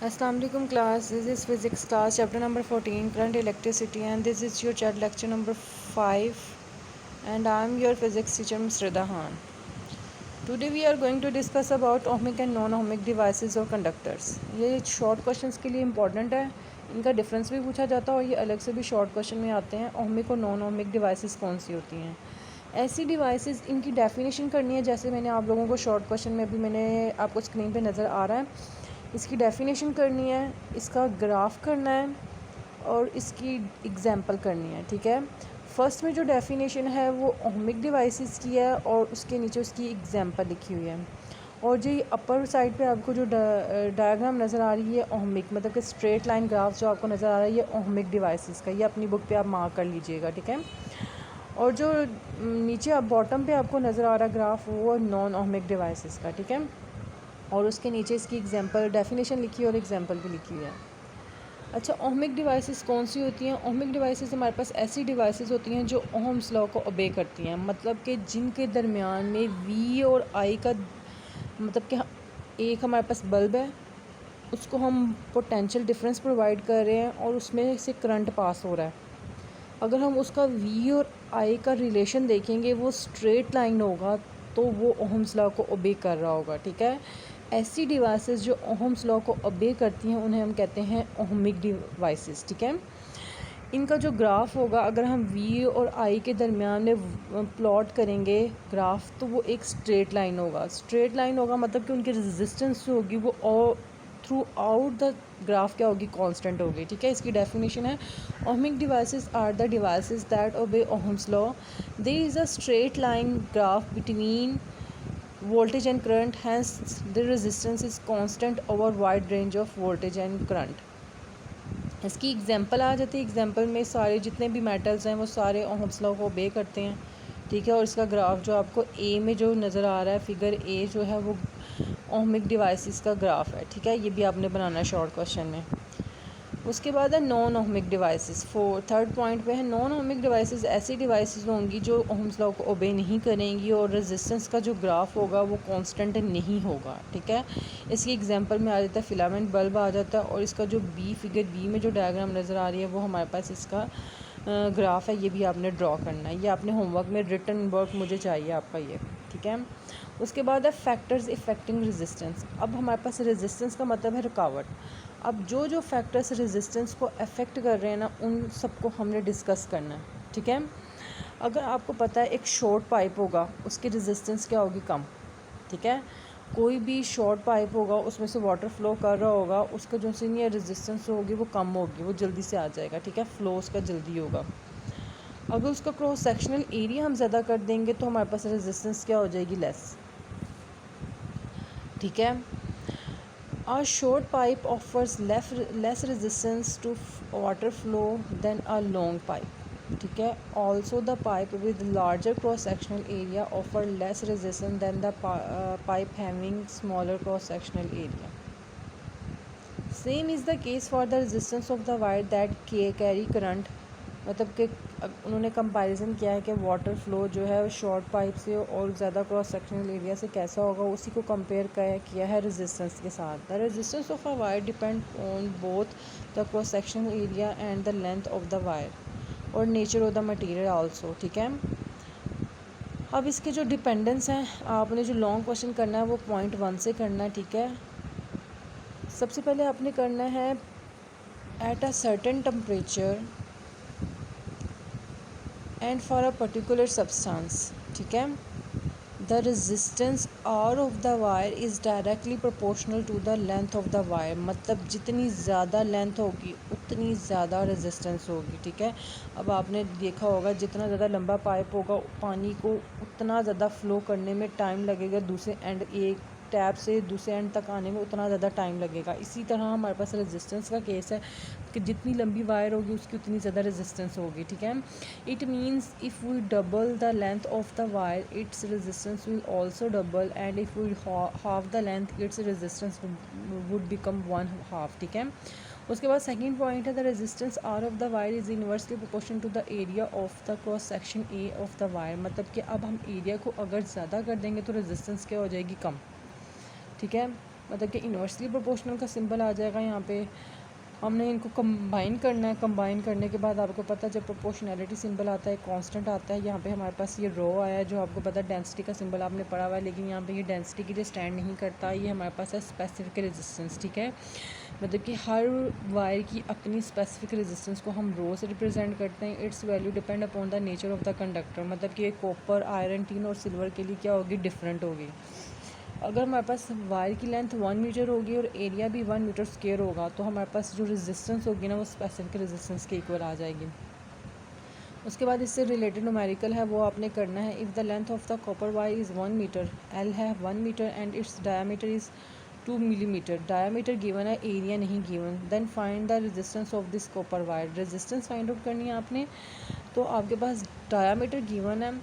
Assalamu alaikum class. This is physics class chapter number 14 current electricity, and this is your chat lecture number 5, and I am your physics teacher Ms. Rida Khan. Today we are going to discuss about ohmic and non-ohmic devices और conductors. ये short questions के लिए important है, इनका difference भी पूछा जाता है और ये अलग से भी शॉर्ट क्वेश्चन में आते हैं। ohmic और नॉन ohmic डिवाइसेस कौन सी होती हैं, ऐसी डिवाइसेस इनकी डेफिनेशन करनी है। जैसे मैंने आप लोगों को शॉर्ट क्वेश्चन में अभी मैंने आपको स्क्रीन पे नज़र आ रहा है, इसकी डेफिनेशन करनी है, इसका ग्राफ करना है और इसकी एग्जांपल करनी है। ठीक है, फर्स्ट में जो डेफिनेशन है वो ohmic डिवाइसेस की है और उसके नीचे उसकी एग्जांपल लिखी हुई है। और जो अपर साइड पे आपको जो डायग्राम नज़र आ रही है ohmic, मतलब कि स्ट्रेट लाइन ग्राफ जो आपको नज़र आ रहा है ये ohmic डिवाइसेस का, ये अपनी बुक पे आप मार्क कर लीजिएगा। ठीक है, और जो नीचे आप बॉटम पे आपको नज़र आ रहा है ग्राफ वो नॉन ohmic डिवाइसेस का। ठीक है, और उसके नीचे इसकी एग्जांपल डेफिनेशन लिखी है और एग्जांपल भी लिखी हुई है। अच्छा, ohmic डिवाइसेस कौन सी होती हैं? ohmic डिवाइसेस हमारे पास ऐसी डिवाइसेस होती हैं जो ओहम्स लॉ को ओबे करती हैं, मतलब कि जिनके दरमियान में V और I का, मतलब कि एक हमारे पास बल्ब है, उसको हम पोटेंशियल डिफरेंस प्रोवाइड कर रहे हैं और उसमें से करंट पास हो रहा है। अगर हम उसका V और I का रिलेशन देखेंगे वो स्ट्रेट लाइन होगा तो वो ओहम्स लॉ को ओबे कर रहा होगा। ठीक है, ऐसी डिवाइसेस जो ओहम्स लॉ को ओबे करती हैं उन्हें हम कहते हैं ohmic डिवाइसेस। ठीक है, इनका जो ग्राफ होगा, अगर हम V और I के दरमियान में प्लॉट करेंगे ग्राफ, तो वो एक स्ट्रेट लाइन होगा। स्ट्रेट लाइन होगा मतलब कि उनकी रेजिस्टेंस जो होगी वो थ्रू आउट द ग्राफ क्या होगी, कांस्टेंट होगी। ठीक है, इसकी डेफिनेशन है ohmic devices are the devices that obey Ohm's law. There is a straight line graph between voltage and current, hence the resistance is constant over wide range of voltage and current। इसकी example आ जाती है। Example में सारे जितने भी metals हैं वो सारे ओहम्स लॉ को ओबे करते हैं। ठीक है, और इसका ग्राफ जो आपको ए में जो नज़र आ रहा है, फिगर ए जो है वो ohmic डिवाइसेस का ग्राफ है। ठीक है, ये भी आपने बनाना है शॉर्ट क्वेश्चन में। उसके बाद है non ohmic devices. Third point पे है नॉन ohmic डिवाइसेस ऐसी डिवाइसेस होंगी जो ओहम्स लॉ को ओबे नहीं करेंगी और रेजिस्टेंस का जो ग्राफ होगा वो कांस्टेंट नहीं होगा। ठीक है, इसकी एग्जांपल में आ जाता है फिलामेंट बल्ब आ जाता है, और इसका जो फिगर बी में जो डायग्राम नज़र आ रही है वो हमारे पास इसका ग्राफ है। ये भी आपने ड्रॉ करना है, ये आपने होमवर्क में रिटन वर्क मुझे चाहिए आपका ये। ठीक है, उसके बाद है फैक्टर्स इफेक्टिंग रेजिस्टेंस। अब हमारे पास रेजिस्टेंस का मतलब है रुकावट। अब जो जो फैक्टर्स रेजिस्टेंस को अफेक्ट कर रहे हैं ना, उन सबको हमने डिस्कस करना है। ठीक है, अगर आपको पता है एक शॉर्ट पाइप होगा उसकी रेजिस्टेंस क्या होगी, कम। ठीक है, कोई भी शॉर्ट पाइप होगा उसमें से वाटर फ्लो कर रहा होगा, उसका जो सीनियर रेजिस्टेंस होगी वो कम होगी, वो जल्दी से आ जाएगा। ठीक है, फ्लो उसका जल्दी होगा। अगर उसका क्रॉस सेक्शनल एरिया हम ज़्यादा कर देंगे तो हमारे पास रेजिस्टेंस क्या हो जाएगी, लेस। ठीक है, a short pipe offers less resistance to water flow than a long pipe। ठीक है, also the pipe with larger cross sectional area offer less resistance than the pipe having smaller cross sectional area। same is the case for the resistance of the wire that carry current। मतलब कि उन्होंने comparison किया है कि water flow जो है short pipe से और ज़्यादा क्रॉस सेक्शनल एरिया से कैसा होगा, उसी को कंपेयर किया है रेजिस्टेंस के साथ। The resistance of a wire depend on both the cross sectional area and the length of the wire और nature of the material also. ठीक है, अब इसके जो डिपेंडेंस हैं, आपने जो लॉन्ग क्वेश्चन करना है वो पॉइंट 1 से करना है। ठीक है, सबसे पहले आपने करना है at a certain temperature and for a particular substance। ठीक है, the resistance R of the wire is directly proportional to the length of the wire। मतलब जितनी ज़्यादा लेंथ होगी उतनी ज़्यादा रेजिस्टेंस होगी। ठीक है, अब आपने देखा होगा जितना ज़्यादा लंबा पाइप होगा पानी को उतना ज़्यादा फ़्लो करने में टाइम लगेगा, दूसरे एंड एक टैप से दूसरे एंड तक आने में उतना ज़्यादा टाइम लगेगा। इसी तरह हमारे पास रेजिस्टेंस का केस है कि जितनी लंबी वायर होगी उसकी उतनी ज़्यादा रेजिस्टेंस होगी। ठीक है, it means if we double the length of the wire its resistance will also double, and if we half the length its resistance would become 1/2। ठीक है, उसके बाद सेकंड पॉइंट है the resistance R of the wire is inversely proportional to the area of the cross section A of the wire. मतलब कि अब हम area को अगर ज़्यादा कर देंगे तो रेजिस्टेंस क्या हो जाएगी, कम। ठीक है, मतलब कि इन्वर्सली प्रोपोर्शनल का सिंबल आ जाएगा यहाँ पे। हमने इनको कंबाइन करना है। कंबाइन करने के बाद आपको पता है जब प्रोपोर्शनैलिटी सिंबल आता है कांस्टेंट आता है, यहाँ पे हमारे पास ये रो आया है जो आपको पता है डेंसिटी का सिंबल आपने पढ़ा हुआ है, लेकिन यहाँ पे ये डेंसिटी के लिए स्टैंड नहीं करता। ये हमारे पास है स्पेसिफिक रेजिस्टेंस, ठीक है। मतलब कि हर वायर की अपनी स्पेसिफिक रेजिस्टेंस को हम रो से रिप्रेजेंट करते हैं। It's value depend upon the nature of the conductor, मतलब कि कॉपर, आयरन, टिन और सिल्वर के लिए क्या होगी, डिफरेंट होगी। अगर हमारे पास वायर की लेंथ 1 मीटर होगी और एरिया भी 1 मीटर स्क्वायर होगा तो हमारे पास जो रेजिस्टेंस होगी ना वो स्पेसिफिक रेजिस्टेंस के इक्वल आ जाएगी। उसके बाद इससे रिलेटेड न्यूमेरिकल है वो आपने करना है। If the length of the copper wire is 1 metre, L है 1 metre and its diameter is 2 millimetre, diameter given है, एरिया नहीं given, then find the resistance of this copper wire. Resistance find out करनी है आपने। तो आपके पास diameter given है